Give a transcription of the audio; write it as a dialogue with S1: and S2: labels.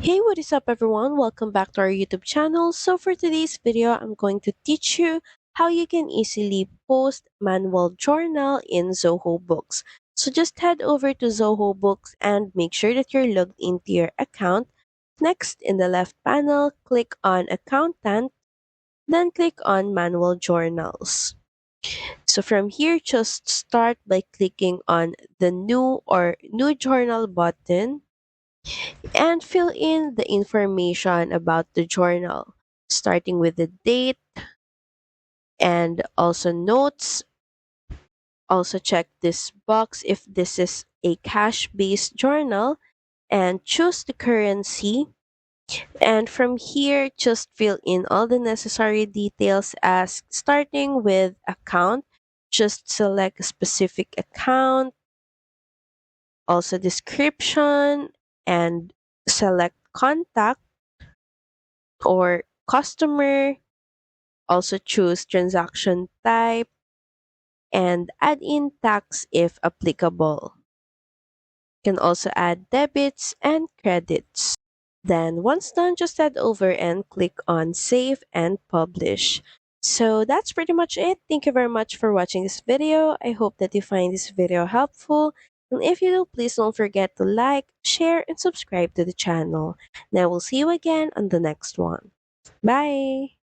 S1: Hey, what is up everyone? Welcome back to our YouTube channel. So for today's video, I'm going to teach you how you can easily post manual journal in Zoho Books. So just head over to Zoho Books and make sure that you're logged into your account. Next, in the left panel, click on Accountant, then click on Manual Journals. So from here, just start by clicking on the New Journal button and fill in the information about the journal, starting with the date and also notes. Also, check this box if this is a cash based journal and choose the currency. And from here, just fill in all the necessary details as starting with account. Just select a specific account, also description, and select contact or customer. Also choose transaction type and add in tax if applicable. You can also add debits and credits. Then once done, just head over and click on save and publish. So that's pretty much it. Thank you very much for watching this video. I hope that you find this video helpful. And if you do, please don't forget to like, share, and subscribe to the channel. And I will see you again on the next one. Bye!